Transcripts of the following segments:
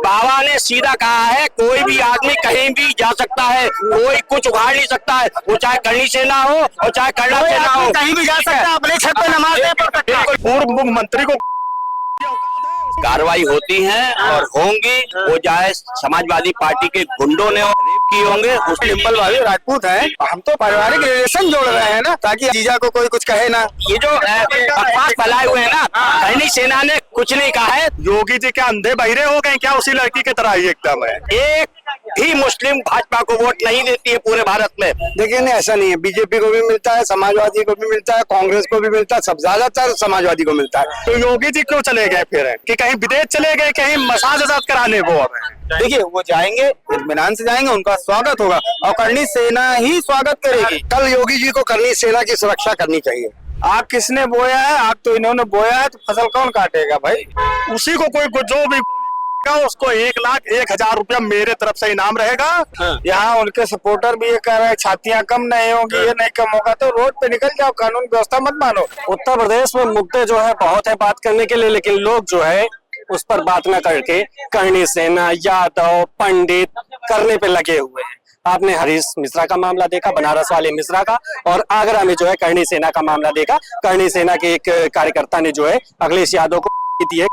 बाबा ने सीधा कहा है, कोई भी आदमी कहीं भी जा सकता है, कोई कुछ उखाड़ नहीं सकता है, वो चाहे करनी सेना हो और चाहे करना सेना हो, कहीं भी जा सकता है, अपने छत पे नमाज नहीं पढ़ सकता। पूर्व मुख्यमंत्री को कार्रवाई होती है और होंगी, वो चाहे समाजवादी पार्टी के गुंडों ने रेप किए होंगे। उस डिम्पल भाभी राजपूत हैं, हम तो पारिवारिक रिलेशन जोड़ रहे हैं ना, ताकि जीजा को कोई कुछ कहे ना। ये जो अफवाह फैलाए हुए हैं ना, करनी सेना ने कुछ नहीं कहा है। योगी जी क्या अंधे बहिरे हो गए क्या? उसी लड़की की तरह ही एकदम है। एक भी मुस्लिम भाजपा को वोट नहीं देती है पूरे भारत में। देखिए नहीं, ऐसा नहीं है, बीजेपी को भी मिलता है, समाजवादी को भी मिलता है, कांग्रेस को भी मिलता है, सब ज्यादातर समाजवादी को मिलता है। तो योगी जी क्यों चले गए फिर? कि कहीं विदेश चले गए, कहीं मसाज कराने वो हमें? देखिए वो जाएंगे, इत्मीनान से जाएंगे, उनका स्वागत होगा और करनी सेना ही स्वागत करेगी। कल योगी जी को करनी सेना की सुरक्षा करनी चाहिए। आग किसने बोया है? आग तो इन्होंने बोया है, तो फसल कौन काटेगा भाई? उसी को कोई जो भी उसको 1,01,000 रुपया मेरे तरफ से इनाम रहेगा। यहाँ उनके सपोर्टर भी ये कह रहे हैं छातियां कम नहीं होगी, ये नहीं कम होगा, तो रोड पे निकल जाओ, कानून व्यवस्था मत मानो। उत्तर प्रदेश में मुद्दे जो है बहुत है बात करने के लिए, लेकिन लोग जो है उस पर बात न करके करनी सेना, यादव, पंडित करने पे लगे हुए हैं। आपने हरीश मिश्रा का मामला देखा, बनारस वाले मिश्रा का, और आगरा में जो है करनी सेना का मामला देखा। करनी सेना के एक कार्यकर्ता ने जो है अखिलेश यादव को दी है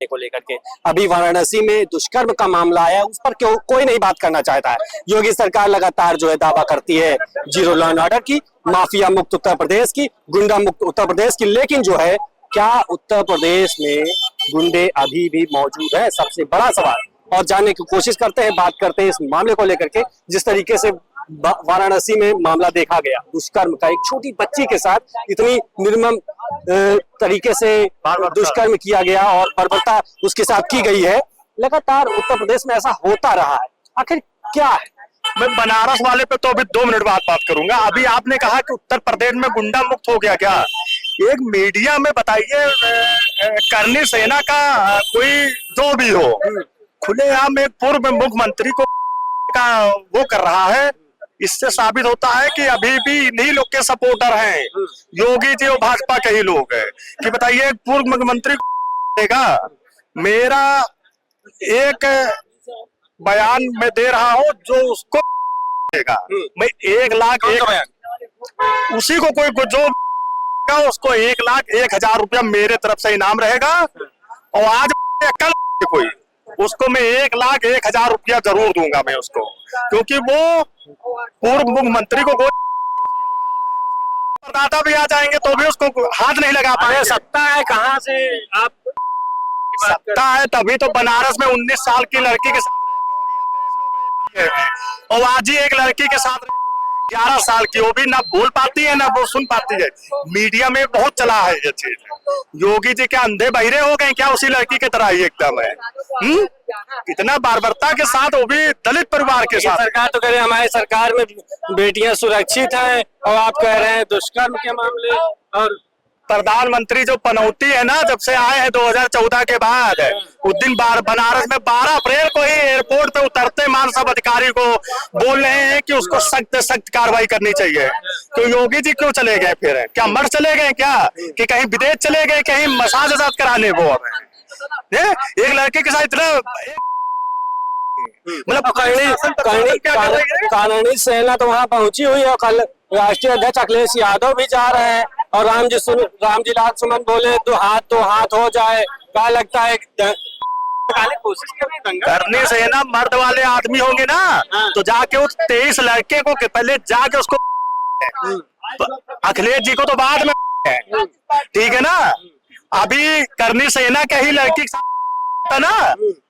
को लेकर के। अभी वाराणसी में दुष्कर्म का मामला आया, उस पर क्यों कोई नहीं बात करना चाहता है। योगी सरकार लगातार जो है दावा करती है जीरो लॉ एंड ऑर्डर की, माफिया मुक्त उत्तर प्रदेश की, गुंडा मुक्त उत्तर प्रदेश की, लेकिन जो है क्या उत्तर प्रदेश में गुंडे अभी भी मौजूद है? सबसे बड़ा सवाल। और जानने की कोशिश करते हैं, बात करते हैं इस मामले को लेकर के। जिस तरीके से वाराणसी में मामला देखा गया दुष्कर्म का, एक छोटी बच्ची के साथ इतनी निर्मम तरीके से दुष्कर्म किया गया और बर्बरता उसके साथ की गई है, लगातार उत्तर प्रदेश में ऐसा होता रहा है। आखिर क्या है? मैं बनारस वाले पे तो अभी 2 मिनट बात करूंगा। अभी आपने कहा कि उत्तर प्रदेश में गुंडा मुक्त हो गया क्या? एक मीडिया में बताइए, करनी सेना का कोई जो भी हो, खुलेआम एक पूर्व मुख्यमंत्री को का वो कर रहा है। इससे साबित होता है कि अभी भी इन्हीं लोग के सपोर्टर हैं, योगी जी और भाजपा के ही लोग हैं। कि बताइए पूर्व मुख्यमंत्री को मेरा एक बयान में दे रहा हूं जो उसको देगा, मैं 1,01,000 उसी को कोई जो उसको 1,01,000 रुपया मेरे तरफ से इनाम रहेगा। और आज कल कोई उसको मैं 1,01,000 रुपया जरूर दूंगा मैं उसको, क्योंकि वो पूर्व मुख्यमंत्री को दादा भी आ जाएंगे तो भी उसको हाथ नहीं लगा पाए। सत्ता है कहाँ से? आप सत्ता है तभी तो बनारस में 19 साल की लड़की के साथ, और आज ही एक लड़की के साथ 11 साल की, वो भी ना बोल पाती है ना वो सुन पाती है। मीडिया में बहुत चला है ये चीज। योगी जी क्या अंधे बहिरे हो गए क्या? उसी लड़की की तरह ही एकदम है। इतना बार्बरता के साथ, वो भी दलित परिवार के साथ। सरकार तो कह रहे हैं हमारी सरकार में बेटियां सुरक्षित हैं, और आप कह रहे हैं दुष्कर्म के मामले। और प्रधानमंत्री जो पनौती है ना, जब से आए हैं 2014 के बाद, उस दिन बनारस में 12 अप्रैल को ही एयरपोर्ट पे उतरते मान सब अधिकारी को बोल रहे हैं कि उसको सख्त सख्त कार्रवाई करनी चाहिए। तो योगी जी क्यों चले गए फिर? क्या मर चले गए क्या? कि कहीं विदेश चले गए, कहीं मसाज कराने वो हमें? एक लड़के के साथ इतना मतलब कानूनी सेना तो वहां पहुंची हुई है। कल राष्ट्रीय अध्यक्ष अखिलेश यादव भी जा रहे हैं, और रामजी लाल सुमन बोले तो हाथ हो जाए। क्या लगता है कोशिश करनी सेना मर्द वाले आदमी होंगे ना, तो जाके उस 23 लड़के को पहले जाके उसको, अखिलेश जी को तो बाद में, ठीक है ना? अभी करनी सेना के ही लड़की था ना,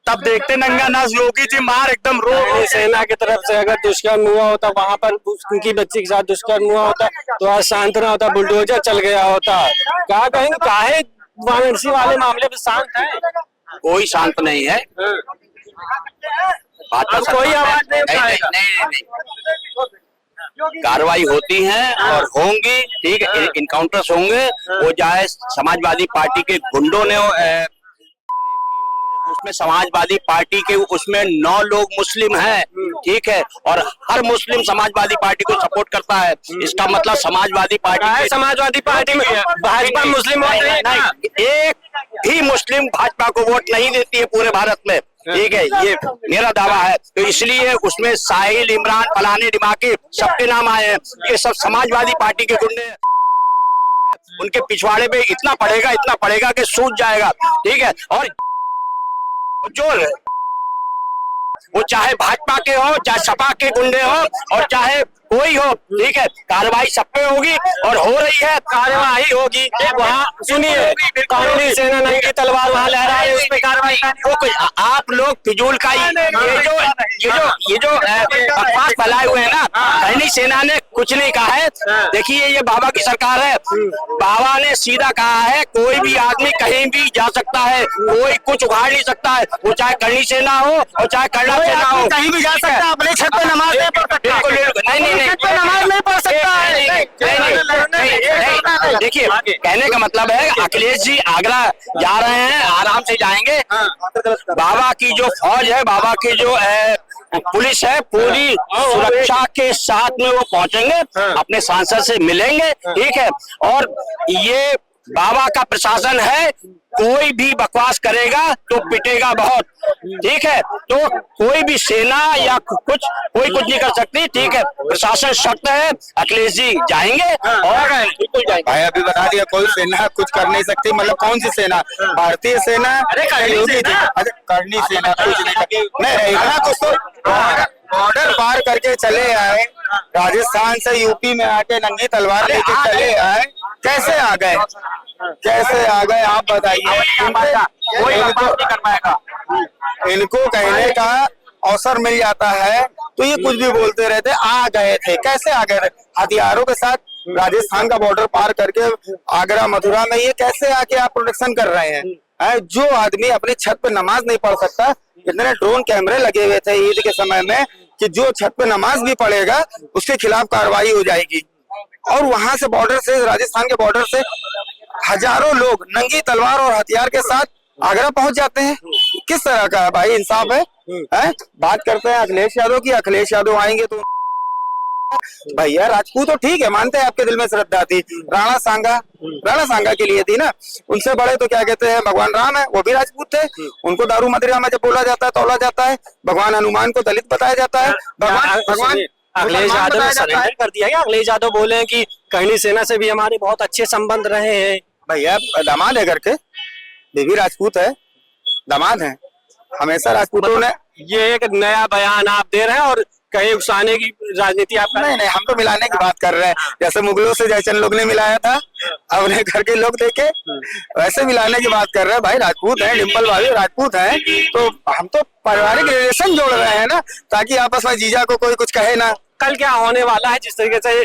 तब देखते नंगा नाच योगी जी मार एकदम रो। सेना की तरफ से अगर दुष्कर्म हुआ होता, वहां पर उनकी बच्ची के साथ दुष्कर्म हुआ होता, तो आज शांत ना होता, बुलडोजर चल गया होता। क्या कहेंगे, काहे वाराणसी वाले मामले में शांत है? कोई शांत नहीं है। कोई आवाज नहीं। कार्रवाई होती है और होंगी, ठीक है, इनकाउंटर्स होंगे। वो चाहे समाजवादी पार्टी के गुंडों ने उसमें समाजवादी पार्टी के उसमें 9 लोग मुस्लिम हैं, ठीक है, और हर मुस्लिम समाजवादी पार्टी को सपोर्ट करता है। इसका मतलब समाजवादी पार्टी में भाजपा मुस्लिम वोट नहीं, एक भी मुस्लिम भाजपा को वोट नहीं देती है पूरे भारत में। ठीक है, ये मेरा दावा है। तो इसलिए उसमें साहिल, इमरान, फलाने दिमागी सबके नाम आए हैं। ये सब समाजवादी पार्टी के गुंडे हैं। उनके पिछवाड़े पे इतना पड़ेगा कि सूझ जाएगा। ठीक है, और जो वो चाहे भाजपा के हो, चाहे सपा के गुंडे हो, और चाहे कोई हो, ठीक है, कार्रवाई सब पे होगी और हो रही है, कार्रवाई होगी। वहाँ सुनिए, कानूनी सेना नहीं की तलवार वहाँ लहरा रही है, उस पे कार्रवाई वो कोई आप लोग फिजूल का ही ये जो बकवास फैलाए हुए हैं ना, कानूनी सेना ने कुछ नहीं कहा है। देखिए, ये बाबा की सरकार है। बाबा ने सीधा कहा है कोई भी आदमी कहीं भी जा सकता है, कोई कुछ उखाड़ नहीं सकता है, वो चाहे करनी सेना हो और चाहे करना सेना हो, कहीं भी जा सकता है। अपने छत पे नमाज नहीं पढ़ सकता, नहीं नमाज नहीं पढ़ सकता है। देखिए, कहने का मतलब है अखिलेश जी आगरा जा रहे हैं, आराम से जाएंगे। बाबा की जो फौज है, बाबा की जो पुलिस है, पूरी सुरक्षा के साथ में वो पहुंचेंगे, अपने सांसद से मिलेंगे। ठीक है, और ये बाबा का प्रशासन है, कोई भी बकवास करेगा तो पिटेगा बहुत। ठीक है, तो कोई भी सेना या कोई कुछ नहीं कर सकती। ठीक है, प्रशासन सख्त है। अखिलेश जी जाएंगे और बिल्कुल जाएंगे। भाई अभी बता दिया कोई सेना कुछ कर नहीं सकती, मतलब कौन सी सेना? भारतीय सेना? करनी सेना कुछ नहीं रहेगा। कुछ तो बॉर्डर पार करके चले आए, राजस्थान से यूपी में आके नंगी तलवार लेके चले आए, कैसे आ गए? कैसे आ गए आप बताइए? इनको कहने का अवसर मिल जाता है तो ये कुछ भी बोलते रहते। आ गए थे, कैसे आ गए थे? हथियारों के साथ राजस्थान का बॉर्डर पार करके आगरा मथुरा में ये कैसे आके आप प्रोटेक्शन कर रहे हैं? जो आदमी अपनी छत पे नमाज नहीं पढ़ सकता, इतने ड्रोन कैमरे लगे हुए थे ईद के समय में कि जो छत पे नमाज भी पढ़ेगा उसके खिलाफ कार्रवाई हो जाएगी। और वहां से बॉर्डर से, राजस्थान के बॉर्डर से हजारों लोग नंगी तलवार और हथियार के साथ आगरा पहुंच जाते हैं। किस तरह का भाई इंसाफ है? बात करते हैं अखिलेश यादव की। अखिलेश यादव आएंगे तो भैया राजपूत तो ठीक है, मानते हैं आपके दिल में श्रद्धा थी। राणा सांगा के लिए थी ना। उनसे बड़े तो क्या कहते हैं भगवान राम है, वो भी राजपूत थे। उनको दारू मदिरा में जब बोला जाता है, तोला जाता है। भगवान हनुमान को दलित बताया जाता है। भगवान अखिलेश यादव ने सरेंडर कर दिया क्या? अखिलेश यादव बोले हैं कि करनी सेना से भी हमारे बहुत अच्छे संबंध रहे हैं। भैया दामाद है करके, बेबी राजपूत है, दामाद है, हमेशा राजपूतों ने। ये एक नया बयान आप दे रहे हैं और कहीं उकसाने की राजनीति आप नहीं, हम तो मिलाने की बात कर रहे हैं। जैसे मुगलों से जयचंद लोग ने मिलाया था अपने घर के लोग देखे, वैसे मिलाने की बात कर रहे हैं। भाई राजपूत है, डिम्पल भाभी राजपूत है, तो हम तो पारिवारिक रिलेशन जोड़ रहे हैं ना, ताकि आपस में जीजा को कोई कुछ कहे ना। कल क्या होने वाला है जिस तरीके से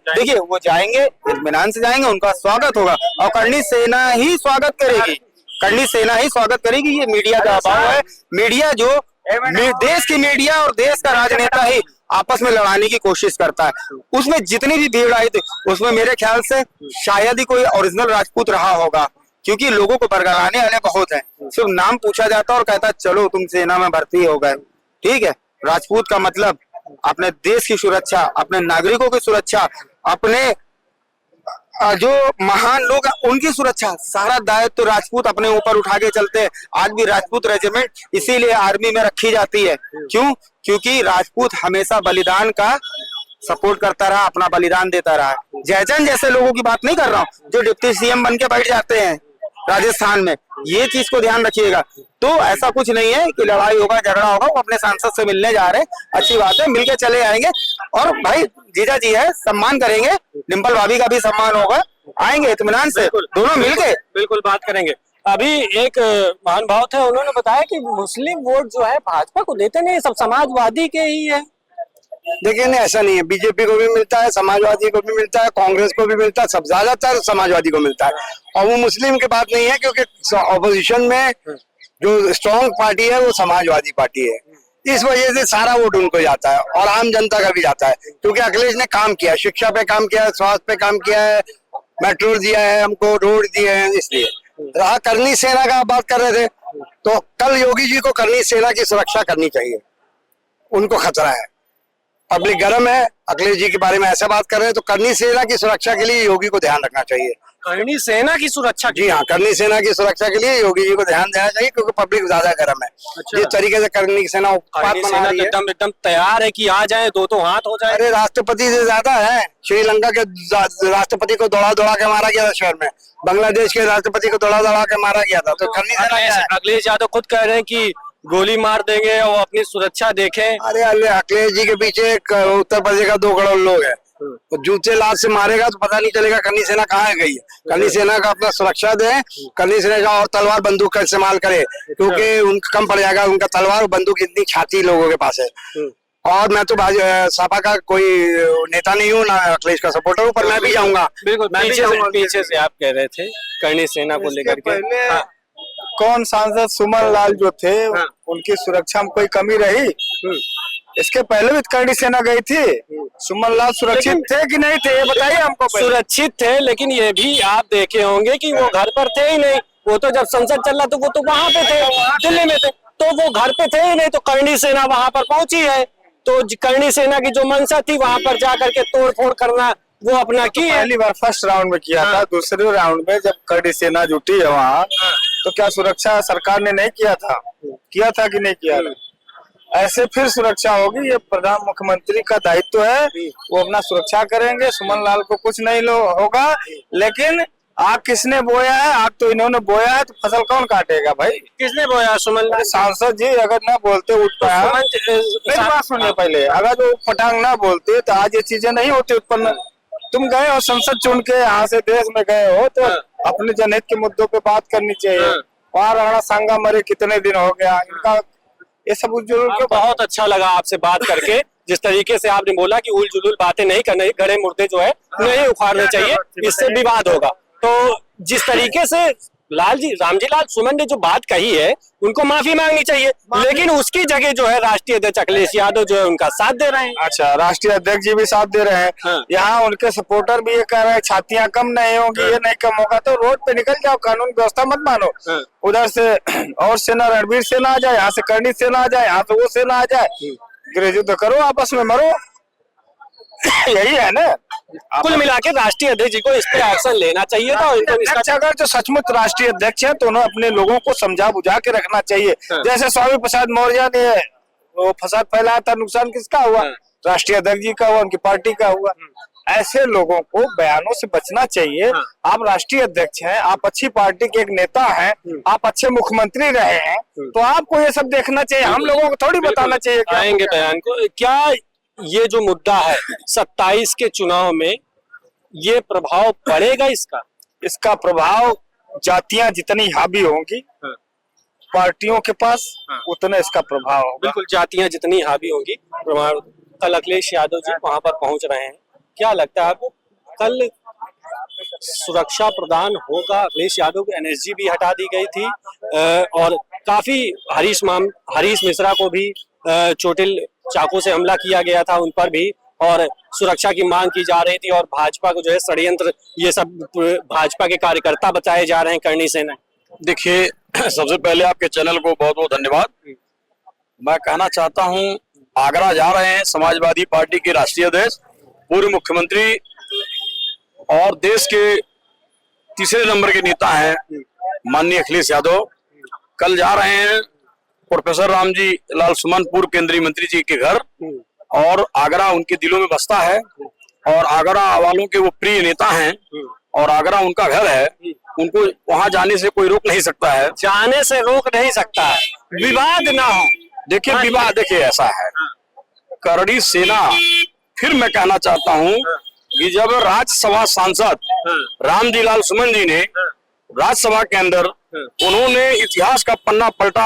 देखिए, वो जाएंगे, इत्मीनान से जाएंगे, उनका स्वागत होगा और करनी सेना ही स्वागत करेगी। करनी सेना ही स्वागत करेगी। ये मीडिया का अभाव है। मीडिया जो देश की मीडिया और देश का राजनेता ही आपस में लड़ाने की कोशिश करता है। उसमें जितनी भी भीड़ आई थी, उसमें मेरे ख्याल से शायद ही कोई ओरिजिनल राजपूत रहा होगा, क्योंकि लोगों को बरगलाने वाले बहुत हैं। सिर्फ नाम पूछा जाता और कहता चलो तुम सेना में भर्ती हो गए। ठीक है, राजपूत का मतलब अपने देश की सुरक्षा, अपने नागरिकों की सुरक्षा, अपने जो महान लोग उनकी सुरक्षा, सारा दायित्व तो राजपूत अपने ऊपर उठा के चलते हैं। आज भी राजपूत रेजिमेंट इसीलिए आर्मी में रखी जाती है। क्यों? क्योंकि राजपूत हमेशा बलिदान का सपोर्ट करता रहा, अपना बलिदान देता रहा। जयचंद जैसे लोगों की बात नहीं कर रहा हूँ जो डिप्टी सीएम बन के बैठ जाते हैं राजस्थान में। ये चीज को ध्यान रखिएगा। तो ऐसा कुछ नहीं है कि लड़ाई होगा, झगड़ा होगा। वो अपने सांसद से मिलने जा रहे हैं, अच्छी बात है, मिलके चले आएंगे। और भाई जीजा जी है, सम्मान करेंगे, डिम्पल भाभी का भी सम्मान होगा, आएंगे इत्मीनान से, दोनों मिलके बिल्कुल बात करेंगे। अभी एक महानुभाव थे, उन्होंने बताया कि मुस्लिम वोट जो है भाजपा को देते नहीं, सब समाजवादी के ही है। देखिए नहीं, ऐसा नहीं है। बीजेपी को भी मिलता है, समाजवादी को भी मिलता है, कांग्रेस को भी मिलता है, सब ज्यादातर समाजवादी को मिलता है। और वो मुस्लिम की बात नहीं है, क्योंकि ऑपोजिशन में जो स्ट्रॉन्ग पार्टी है वो समाजवादी पार्टी है। इस वजह से सारा वोट उनको जाता है और आम जनता का भी जाता है, क्योंकि अखिलेश ने काम किया, शिक्षा पे काम किया है, स्वास्थ्य पे काम किया है, मेट्रो दिया है हमको, रोड दिए हैं। इसलिए रहा करनी सेना का बात कर रहे थे, तो कल योगी जी को करनी सेना की सुरक्षा करनी चाहिए। उनको खतरा है, पब्लिक गर्म है। अखिलेश जी के बारे में ऐसा बात कर रहे हैं, तो करनी सेना की सुरक्षा के लिए योगी को ध्यान रखना चाहिए। करनी सेना की सुरक्षा जी हाँ, करनी सेना की सुरक्षा के लिए योगी जी को ध्यान देना चाहिए, क्योंकि पब्लिक ज्यादा गर्म है। जिस तरीके से करनी सेना उत्पात करनी बना सेना रही है, एकदम तैयार है कि आ जाए, दो हाथ हो जाए। अरे राष्ट्रपति से ज्यादा है। श्रीलंका के राष्ट्रपति को दौड़ा के मारा गया था शहर में, बांग्लादेश के राष्ट्रपति को दौड़ा के मारा गया था। तो करनी सेना क्या है? अखिलेश यादव खुद कह रहे हैं कि गोली मार देंगे और अपनी सुरक्षा देखें। अरे अखिलेश जी के पीछे उत्तर प्रदेश का 2 करोड़ लोग है। तो जूते लात से मारेगा तो पता नहीं चलेगा करनी सेना कहाँ गई है। करनी सेना का अपना सुरक्षा दे, करनी सेना का और तलवार बंदूक का इस्तेमाल करे, क्योंकि उनका कम पड़ जाएगा। उनका तलवार बंदूक इतनी छाती लोगों के पास है। और मैं तो सपा का कोई नेता नहीं हूँ, ना अखिलेश का सपोर्टर हूँ, पर मैं भी जाऊंगा। बिल्कुल, पीछे से आप कह रहे थे करनी सेना को लेकर के। हाँ। कौन सांसद सुमन लाल जो थे, उनकी सुरक्षा में कोई कमी रही? इसके पहले भी करनी सेना गई थी। सुमन लाल सुरक्षित थे कि नहीं थे, ये बताइए हमको। सुरक्षित थे, लेकिन ये भी आप देखे होंगे कि वो घर पर थे ही नहीं। वो तो जब संसद चल रहा तो वो तो वहां पे थे, दिल्ली में थे, तो वो घर पे थे ही नहीं। तो करनी सेना वहां पर पहुंची है, तो करनी सेना की जो मंशा थी वहां पर जाकर के तोड़ फोड़ करना वो अपना की है। पहली बार फर्स्ट राउंड में किया था, दूसरे राउंड में जब करनी सेना जुटी है वहाँ, तो क्या सुरक्षा सरकार ने नहीं किया था? किया था कि नहीं किया था? ऐसे फिर सुरक्षा होगी। ये प्रधान मुख्यमंत्री का दायित्व है, वो अपना सुरक्षा करेंगे। सुमन लाल को कुछ नहीं होगा, लेकिन आग किसने बोया है? आग तो इन्होंने बोया है, तो फसल कौन काटेगा भाई? किसने बोया? सुमन लाल। सांसद जी अगर ना बोलते उठ पाया, मेरी बात सुनिए पहले, अगर वो पटांग ना बोलते तो आज ये चीजें नहीं होती उत्पन्न। तुम गए और संसद चुन के यहाँ से देश में गए हो, तो अपने जनहित के मुद्दों पे बात करनी चाहिए। वहाँ राणा सांगा मरे कितने दिन हो गया, इनका ये सब उलझुल। बहुत अच्छा लगा आपसे बात करके, जिस तरीके से आपने बोला कि उल जुलूल बातें नहीं करने, गड़े मुर्दे जो है नहीं उखाड़ने चाहिए, इससे विवाद होगा। तो जिस तरीके से रामजी लाल सुमन ने जो बात कही है, उनको माफी मांगनी चाहिए, लेकिन उसकी जगह जो है राष्ट्रीय अध्यक्ष अखिलेश यादव जो है उनका साथ दे रहे हैं। अच्छा, राष्ट्रीय अध्यक्ष जी भी साथ दे रहे हैं। हाँ। यहाँ उनके सपोर्टर भी ये कह रहे हैं छातियां कम नहीं होंगी, ये नहीं कम होगा, तो रोड पे निकल जाओ, कानून व्यवस्था मत मानो। उधर से और सेना, रणवीर सेना आ जाए, यहाँ से करनी सेना आ जाए, यहाँ से वो सेना आ जाए, गृह युद्ध करो, आपस में मरो। यही है ना। कुल मिला के राष्ट्रीय अध्यक्ष जी को इस पे एक्शन लेना चाहिए था। अगर जो सचमुच राष्ट्रीय अध्यक्ष है तो उन्हें अपने लोगों को समझा बुझा के रखना चाहिए। जैसे स्वामी प्रसाद मौर्य ने वो फसाद फैलाया था, नुकसान किसका हुआ? राष्ट्रीय अध्यक्ष जी का हुआ, उनकी पार्टी का हुआ। ऐसे लोगों को बयानों से बचना चाहिए। आप राष्ट्रीय अध्यक्ष हैं, आप अच्छी पार्टी के एक नेता हैं, आप अच्छे मुख्यमंत्री रहे हैं, तो आपको ये सब देखना चाहिए। हम लोगों को थोड़ी बताना चाहिए। आएंगे बयान को। क्या ये जो मुद्दा है 27 के चुनाव में, ये प्रभाव पड़ेगा इसका? इसका प्रभाव जातियां जितनी हावी होंगी पार्टियों के पास, उतना इसका प्रभाव होगा। बिल्कुल, जातियां जितनी हावी होंगी प्रभाव। कल अखिलेश यादव जी वहां पर पहुंच रहे हैं, क्या लगता है आपको कल सुरक्षा प्रदान होगा? अखिलेश यादव को एनएसजी भी हटा दी गई थी, और काफी हरीश मिश्रा को भी चोटिल चाकू से हमला किया गया था, उन पर भी, और सुरक्षा की मांग की जा रही थी, और भाजपा को जो है षड्यंत्र, ये सब भाजपा के कार्यकर्ता बताए जा रहे हैं करनी सेना। देखिए, सबसे पहले आपके चैनल को बहुत बहुत धन्यवाद। मैं कहना चाहता हूं, आगरा जा रहे हैं समाजवादी पार्टी के राष्ट्रीय अध्यक्ष, पूर्व मुख्यमंत्री और देश के तीसरे नंबर के नेता हैं माननीय अखिलेश यादव। कल जा रहे हैं प्रोफेसर रामजी लाल सुमन, पूर्व केंद्रीय मंत्री जी के घर, और आगरा उनके दिलों में बसता है, और आगरा वालों के वो प्रिय नेता हैं, और आगरा उनका घर है। उनको वहां जाने से कोई रोक नहीं सकता है। जाने से रोक नहीं सकता है, विवाद ना हो। देखिए, विवाद, देखिए ऐसा है, करनी सेना, फिर मैं कहना चाहता हूं कि जब राज्यसभा सांसद रामजी लाल सुमन जी ने राज्यसभा के अंदर उन्होंने इतिहास का पन्ना पलटा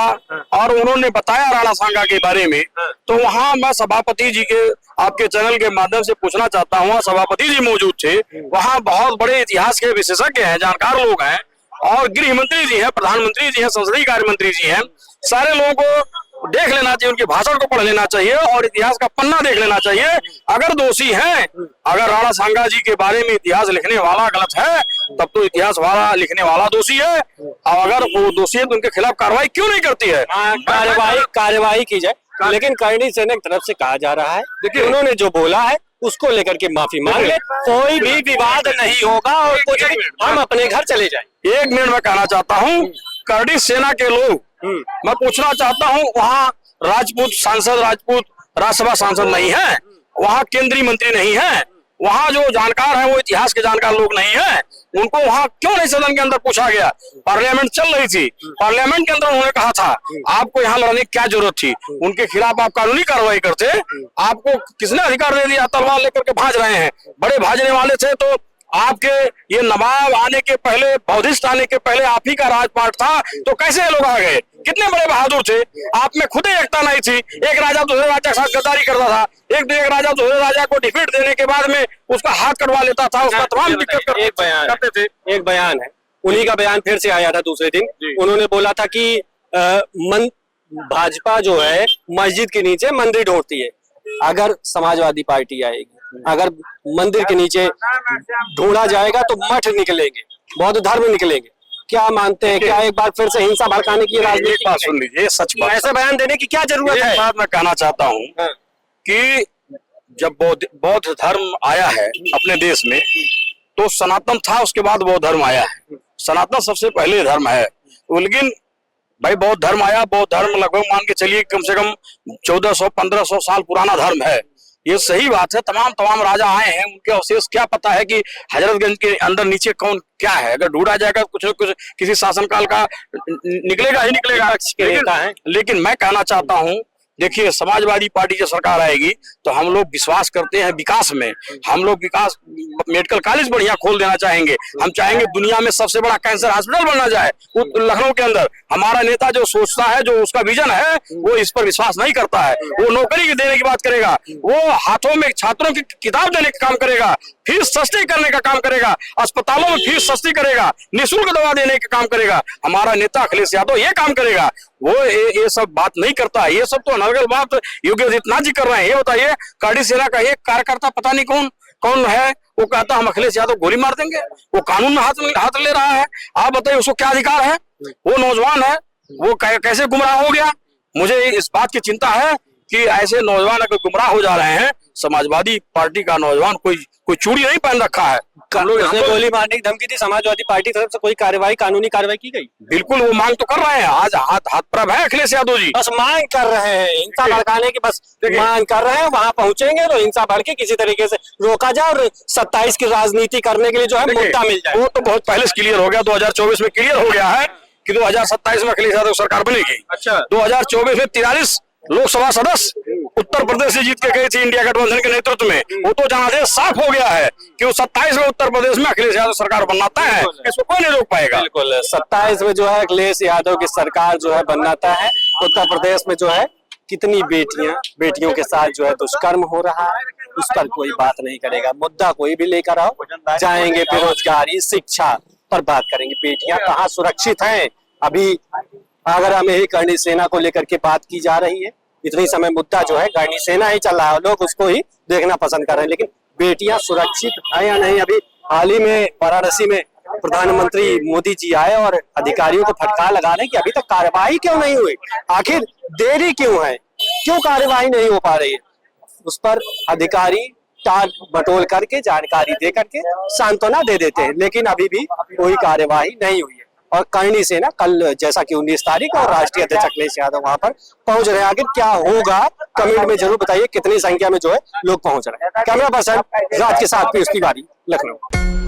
और उन्होंने बताया राणा सांगा के बारे में, तो वहां मैं सभापति जी के, आपके चैनल के माध्यम से पूछना चाहता हूं, सभापति जी मौजूद थे, वहां बहुत बड़े इतिहास के विशेषज्ञ हैं, जानकार लोग हैं, और गृह मंत्री जी हैं, प्रधानमंत्री जी हैं, संसदीय कार्य मंत्री जी हैं। सारे लोगों को देख लेना चाहिए, उनके भाषण को पढ़ लेना चाहिए, और इतिहास का पन्ना देख लेना चाहिए। अगर दोषी हैं, अगर राणा सांगा जी के बारे में इतिहास लिखने वाला गलत है, तब तो इतिहास वाला लिखने वाला दोषी है, और अगर वो दोषी है तो उनके खिलाफ कार्रवाई क्यों नहीं करती है? कार्रवाई की जाए। लेकिन करनी सेना की तरफ से कहा जा रहा है, देखिए उन्होंने जो बोला है उसको लेकर के माफी मांग ले, कोई भी विवाद नहीं होगा और कुछ हम अपने घर चले जाएं। एक मिनट में कहना चाहता हूँ, करनी सेना के लोग, मैं पूछना चाहता हूँ, वहाँ राजपूत सांसद, राजपूत राज्यसभा सांसद नहीं है, वहाँ केंद्रीय मंत्री नहीं है, वहाँ जो जानकार है वो इतिहास के जानकार लोग नहीं है, उनको वहाँ क्यों नहीं सदन के अंदर पूछा गया? पार्लियामेंट चल रही थी, पार्लियामेंट के अंदर उन्होंने कहा था आपको यहाँ लड़ने की क्या जरूरत थी, उनके खिलाफ आप कानूनी कार्रवाई करते, आपको किसने अधिकार दे दिया? तलवार लेकर के भाज रहे हैं, बड़े भाजने वाले थे तो आपके ये नवाब आने के पहले, बौद्धिस्ट आने के पहले आप ही का राजपाट था, तो कैसे ये लोग आ गए? कितने बड़े बहादुर थे, आप में खुद ही एकता नहीं थी। एक राजा दूसरे राजा के साथ गद्दारी करता था, एक राजा दूसरे राजा को डिफीट देने के बाद में उसका हाथ कटवा लेता था, उसका तमाम दिक्कत करते थे। एक बयान है, उन्हीं का बयान फिर से आया था दूसरे दिन, उन्होंने बोला था कि भाजपा जो है मस्जिद के नीचे मंदिर ढूंढती है, अगर समाजवादी पार्टी आएगी, अगर मंदिर के नीचे ढूंढा जाएगा तो मठ निकलेंगे, बौद्ध धर्म निकलेंगे। क्या मानते हैं, क्या एक बार फिर से हिंसा भड़काने की राजनीति? बात सुन लीजिए, सच बात, ऐसे बयान देने की क्या जरूरत है? बात मैं कहना चाहता हूँ कि जब बौद्ध धर्म आया है अपने देश में तो सनातन था, उसके बाद बौद्ध धर्म आया है। सनातन सबसे पहले धर्म है, लेकिन भाई बौद्ध धर्म आया, बौद्ध धर्म लगभग मान के चलिए कम से कम 1400-1500 साल पुराना धर्म है, ये सही बात है। तमाम राजा आए हैं, उनके अवशेष क्या पता है कि हजरतगंज के अंदर नीचे कौन क्या है, अगर ढूंढा जाएगा कुछ न कुछ किसी शासनकाल का निकलेगा ही निकलेगा। लेकिन मैं कहना चाहता हूँ, देखिए समाजवादी पार्टी जब सरकार आएगी तो हम लोग विश्वास करते हैं विकास में, हम लोग विकास, मेडिकल कॉलेज बढ़िया खोल देना चाहेंगे, हम चाहेंगे दुनिया में सबसे बड़ा कैंसर हॉस्पिटल बनना जाए लखनऊ के अंदर। हमारा नेता जो सोचता है, जो उसका विजन है, वो इस पर विश्वास नहीं करता है, वो नौकरी देने की बात करेगा, वो हाथों में छात्रों की किताब देने का काम करेगा, फीस सस्ती करने का काम करेगा, अस्पतालों में फीस सस्ती करेगा, निःशुल्क दवा देने का काम करेगा। हमारा नेता अखिलेश यादव ये काम करेगा, वो ये सब बात नहीं करता है। ये सब तो अनर्गल बात योगी आदित्यनाथ जी कर रहे हैं। ये बताइए, करनी सेना का एक कार्यकर्ता पता नहीं कौन है, वो कहता हम अखिलेश यादव गोली मार देंगे, वो कानून में हाथ ले रहा है। आप बताइए उसको क्या अधिकार है? वो नौजवान है, वो कैसे गुमराह हो गया? मुझे इस बात की चिंता है कि ऐसे नौजवान अगर गुमराह हो जा रहे हैं, समाजवादी पार्टी का नौजवान कोई चूड़ी नहीं पहन रखा है, गोली मारने की धमकी दी, समाजवादी पार्टी की तरफ से कोई कार्रवाई, कानूनी कार्रवाई की गई? बिल्कुल, वो मांग तो कर रहे हैं, आज हाथ पर है अखिलेश यादव जी, बस मांग कर रहे हैं, हिंसा भड़काने की बस मांग कर रहे हैं। वहां पहुंचेंगे तो हिंसा भड़के किसी तरीके से रोका जाए और 27 की राजनीति करने के लिए जो है मुद्दा मिल जाए। वो तो बहुत पहले से क्लियर हो गया, 2024 में क्लियर हो गया है कि 2027 में अखिलेश यादव सरकार बनेगी। अच्छा, 2024 में 43 लोकसभा सदस्य उत्तर प्रदेश से जीत के गई थी इंडिया गठबंधन के नेतृत्व में, वो तो जनादेश साफ हो गया है कि वो 27 में उत्तर प्रदेश में अखिलेश यादव सरकार बनाता है, इसको कोई नहीं रोक पाएगा। बिल्कुल, 27 में जो है अखिलेश यादव की सरकार जो है बनाता है। उत्तर प्रदेश में जो है कितनी बेटियों के साथ जो है दुष्कर्म हो रहा है, उस पर कोई बात नहीं करेगा। मुद्दा कोई भी लेकर आओ, जाएंगे बेरोजगारी, शिक्षा पर बात करेंगे। बेटियां कहाँ सुरक्षित हैं? अभी अगर हमें ही करनी सेना को लेकर के बात की जा रही है, इतनी समय मुद्दा जो है करनी सेना ही चल रहा है, लोग उसको ही देखना पसंद कर रहे हैं, लेकिन बेटियां सुरक्षित है या नहीं? अभी हाल ही में वाराणसी में प्रधानमंत्री मोदी जी आए और अधिकारियों को फटकार लगा रहे हैं कि अभी तक कार्रवाई क्यों नहीं हुई, आखिर देरी क्यों है, क्यों कार्रवाई नहीं हो पा रही है? उस पर अधिकारी टाल बटोल करके, जानकारी दे करके सांत्वना दे देते हैं, लेकिन अभी भी कोई कार्यवाही नहीं हुई है। और करनी सेना कल, जैसा कि 19 तारीख और राष्ट्रीय अध्यक्ष अखिलेश यादव वहां पर पहुंच रहे हैं। आगे क्या होगा कमेंट में जरूर बताइए, कितनी संख्या में जो है लोग पहुंच रहे हैं। कैमरा पर्सन राज के साथ पीयूष तिवारी, लखनऊ।